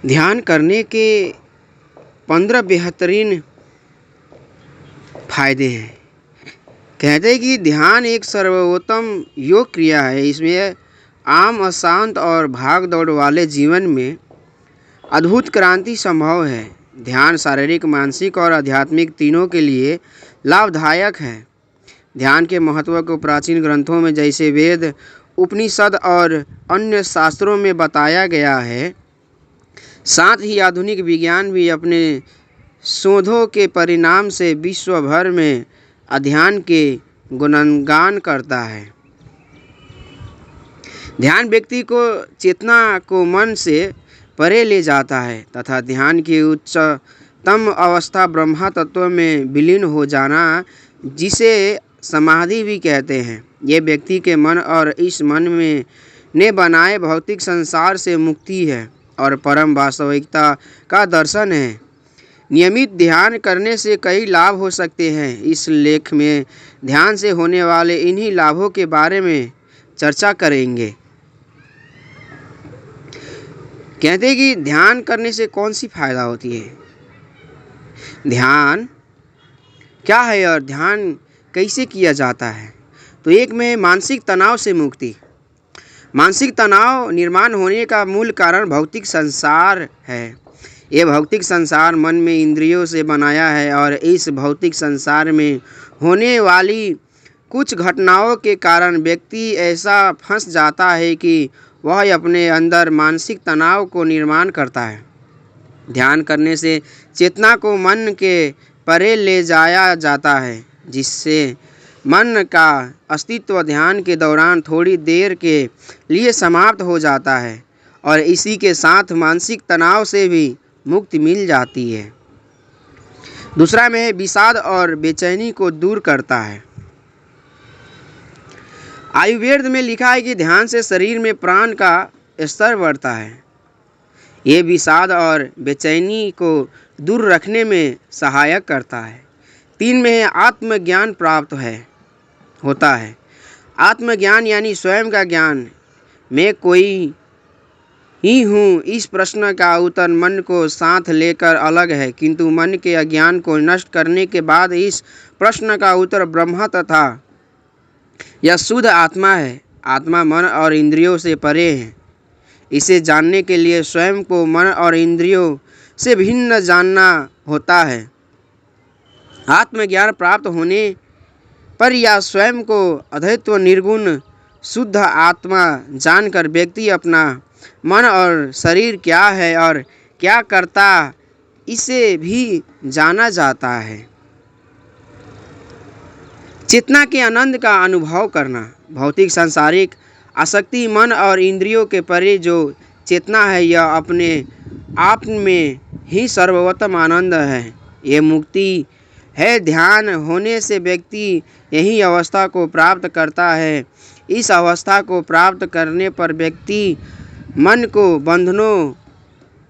ध्यान करने के 15 बेहतरीन फायदे हैं। कहते हैं कि ध्यान एक सर्वोत्तम योग क्रिया है। इसमें आम अशांत और भाग दौड़ वाले जीवन में अद्भुत क्रांति संभव है। ध्यान शारीरिक, मानसिक और आध्यात्मिक तीनों के लिए लाभदायक है। ध्यान के महत्व को प्राचीन ग्रंथों में जैसे वेद, उपनिषद और अन्य शास्त्रों में बताया गया है। साथ ही आधुनिक विज्ञान भी अपने शोधों के परिणाम से विश्व भर में ध्यान के गुणगान करता है। ध्यान व्यक्ति को चेतना को मन से परे ले जाता है तथा ध्यान की उच्चतम अवस्था ब्रह्म तत्व में विलीन हो जाना, जिसे समाधि भी कहते हैं, ये व्यक्ति के मन और इस मन में ने बनाए भौतिक संसार से मुक्ति है और परम वास्तविकता का दर्शन है। नियमित ध्यान करने से कई लाभ हो सकते हैं। इस लेख में ध्यान से होने वाले इन्हीं लाभों के बारे में चर्चा करेंगे। कहते हैं कि ध्यान करने से कौन सी फायदा होती है, ध्यान क्या है और ध्यान कैसे किया जाता है। तो एक में मानसिक तनाव से मुक्ति। मानसिक तनाव निर्माण होने का मूल कारण भौतिक संसार है। ये भौतिक संसार मन में इंद्रियों से बनाया है और इस भौतिक संसार में होने वाली कुछ घटनाओं के कारण व्यक्ति ऐसा फंस जाता है कि वह अपने अंदर मानसिक तनाव को निर्माण करता है। ध्यान करने से चेतना को मन के परे ले जाया जाता है, जिससे मन का अस्तित्व ध्यान के दौरान थोड़ी देर के लिए समाप्त हो जाता है और इसी के साथ मानसिक तनाव से भी मुक्ति मिल जाती है। दूसरा में है विषाद और बेचैनी को दूर करता है। आयुर्वेद में लिखा है कि ध्यान से शरीर में प्राण का स्तर बढ़ता है। ये विषाद और बेचैनी को दूर रखने में सहायक करता है। 3 में है आत्मज्ञान प्राप्त होता है। आत्मज्ञान यानी स्वयं का ज्ञान। मैं कोई ही हूँ, इस प्रश्न का उत्तर मन को साथ लेकर अलग है, किंतु मन के अज्ञान को नष्ट करने के बाद इस प्रश्न का उत्तर ब्रह्म तथा यह शुद्ध आत्मा है। आत्मा मन और इंद्रियों से परे है। इसे जानने के लिए स्वयं को मन और इंद्रियों से भिन्न जानना होता है। आत्मज्ञान प्राप्त होने पर या स्वयं को अद्वैत निर्गुण शुद्ध आत्मा जानकर व्यक्ति अपना मन और शरीर क्या है और क्या करता, इसे भी जाना जाता है। चेतना के आनंद का अनुभव करना। भौतिक सांसारिक आसक्ति मन और इंद्रियों के परे जो चेतना है, यह अपने आप में ही सर्वोत्तम आनंद है। ये मुक्ति है। ध्यान होने से व्यक्ति यही अवस्था को प्राप्त करता है। इस अवस्था को प्राप्त करने पर व्यक्ति मन को बंधनों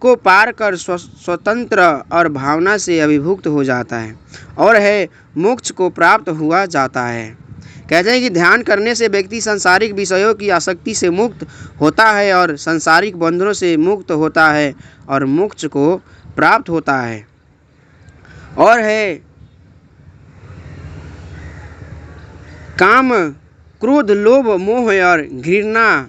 को पार कर स्वतंत्र और भावना से अभिभूत हो जाता है और है मोक्ष को प्राप्त हुआ जाता है। कहते हैं कि ध्यान करने से व्यक्ति सांसारिक विषयों की आसक्ति से मुक्त होता है और सांसारिक बंधनों से मुक्त होता है और मोक्ष को प्राप्त होता है और है काम, क्रोध, लोभ, मोह और घृणा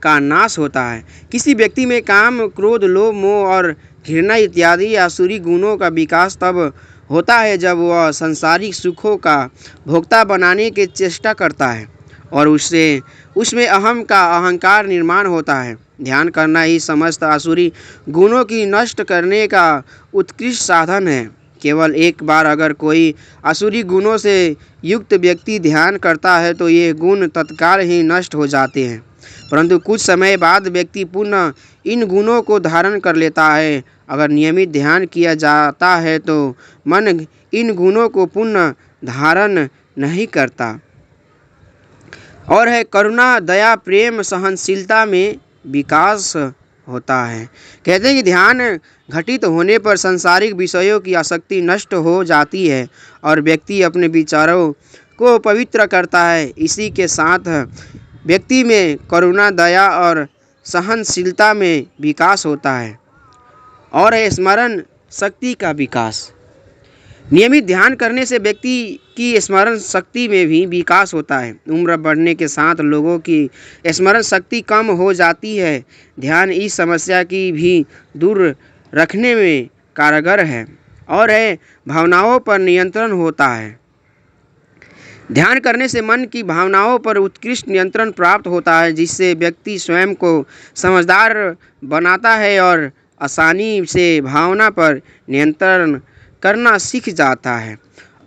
का नाश होता है। किसी व्यक्ति में काम, क्रोध, लोभ, मोह और घृणा इत्यादि आसुरी गुणों का विकास तब होता है जब वह सांसारिक सुखों का भोक्ता बनाने की चेष्टा करता है और उसमें अहम का अहंकार निर्माण होता है। ध्यान करना ही समस्त आसुरी गुणों की नष्ट करने का उत्कृष्ट साधन है। केवल एक बार अगर कोई आसुरी गुणों से युक्त व्यक्ति ध्यान करता है तो ये गुण तत्काल ही नष्ट हो जाते हैं, परंतु कुछ समय बाद व्यक्ति पुनः इन गुणों को धारण कर लेता है। अगर नियमित ध्यान किया जाता है तो मन इन गुणों को पुनः धारण नहीं करता और है करुणा, दया, प्रेम, सहनशीलता में विकास होता है। कहते हैं कि ध्यान घटित होने पर सांसारिक विषयों की आसक्ति नष्ट हो जाती है और व्यक्ति अपने विचारों को पवित्र करता है। इसी के साथ व्यक्ति में करुणा, दया और सहनशीलता में विकास होता है और है स्मरण शक्ति का विकास। नियमित ध्यान करने से व्यक्ति की स्मरण शक्ति में भी विकास होता है। उम्र बढ़ने के साथ लोगों की स्मरण शक्ति कम हो जाती है। ध्यान इस समस्या की भी दूर रखने में कारगर है और है भावनाओं पर नियंत्रण होता है। ध्यान करने से मन की भावनाओं पर उत्कृष्ट नियंत्रण प्राप्त होता है, जिससे व्यक्ति स्वयं को समझदार बनाता है और आसानी से भावना पर नियंत्रण करना सीख जाता है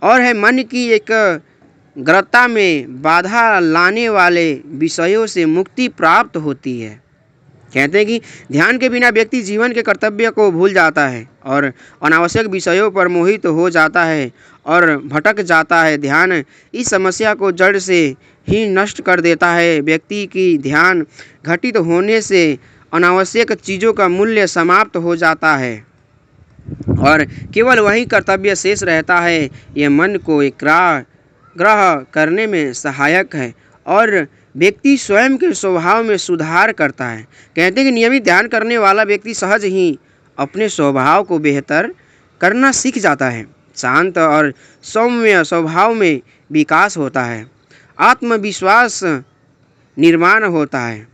और है मन की एकाग्रता में बाधा लाने वाले विषयों से मुक्ति प्राप्त होती है। कहते हैं कि ध्यान के बिना व्यक्ति जीवन के कर्तव्य को भूल जाता है और अनावश्यक विषयों पर मोहित हो जाता है और भटक जाता है। ध्यान इस समस्या को जड़ से ही नष्ट कर देता है। व्यक्ति की ध्यान घटित होने से अनावश्यक चीज़ों का मूल्य समाप्त हो जाता है और केवल वही कर्तव्य शेष रहता है। यह मन को एकाग्र करने में सहायक है और व्यक्ति स्वयं के स्वभाव में सुधार करता है। कहते हैं कि नियमित ध्यान करने वाला व्यक्ति सहज ही अपने स्वभाव को बेहतर करना सीख जाता है। शांत और सौम्य स्वभाव में विकास होता है। आत्मविश्वास निर्माण होता है।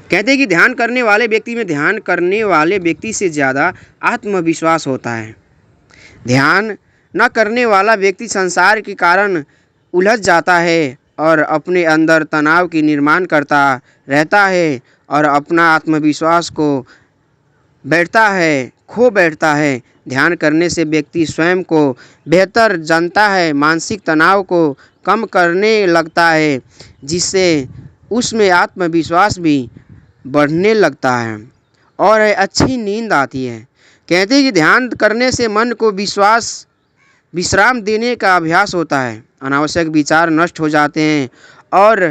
कहते हैं कि ध्यान करने वाले व्यक्ति में ध्यान करने वाले व्यक्ति से ज़्यादा आत्मविश्वास होता है। ध्यान न करने वाला व्यक्ति संसार के कारण उलझ जाता है और अपने अंदर तनाव की निर्माण करता रहता है और अपना आत्मविश्वास को खो बैठता है। ध्यान करने से व्यक्ति स्वयं को बेहतर जानता है, मानसिक तनाव को कम करने लगता है, जिससे उसमें आत्मविश्वास भी बढ़ने लगता है और अच्छी नींद आती है। कहते हैं कि ध्यान करने से मन को विश्राम देने का अभ्यास होता है। अनावश्यक विचार नष्ट हो जाते हैं और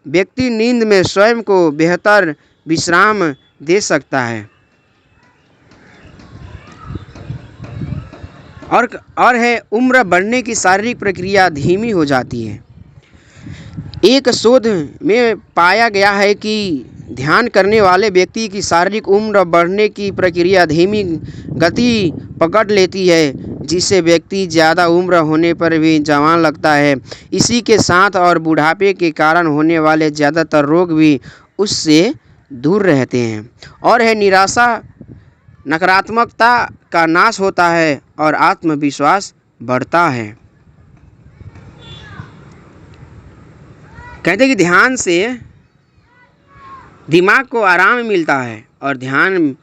व्यक्ति नींद में स्वयं को बेहतर विश्राम दे सकता है। और है उम्र बढ़ने की शारीरिक प्रक्रिया धीमी हो जाती है। एक शोध में पाया गया है कि ध्यान करने वाले व्यक्ति की शारीरिक उम्र बढ़ने की प्रक्रिया धीमी गति पकड़ लेती है, जिससे व्यक्ति ज़्यादा उम्र होने पर भी जवान लगता है। इसी के साथ और बुढ़ापे के कारण होने वाले ज़्यादातर रोग भी उससे दूर रहते हैं और है निराशा, नकारात्मकता का नाश होता है और आत्मविश्वास बढ़ता है। कहते हैं कि ध्यान से दिमाग को आराम मिलता है और ध्यान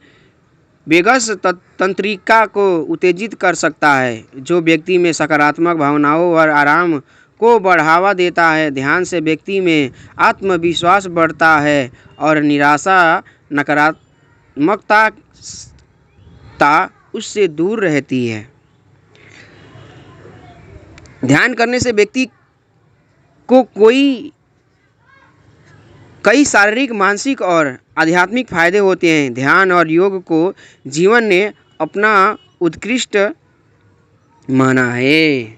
वेगस तंत्रिका को उत्तेजित कर सकता है, जो व्यक्ति में सकारात्मक भावनाओं और आराम को बढ़ावा देता है। ध्यान से व्यक्ति में आत्मविश्वास बढ़ता है और निराशा, नकारात्मकता उससे दूर रहती है। ध्यान करने से व्यक्ति को कई शारीरिक, मानसिक और आध्यात्मिक फायदे होते हैं। ध्यान और योग को जीवन ने अपना उत्कृष्ट माना है।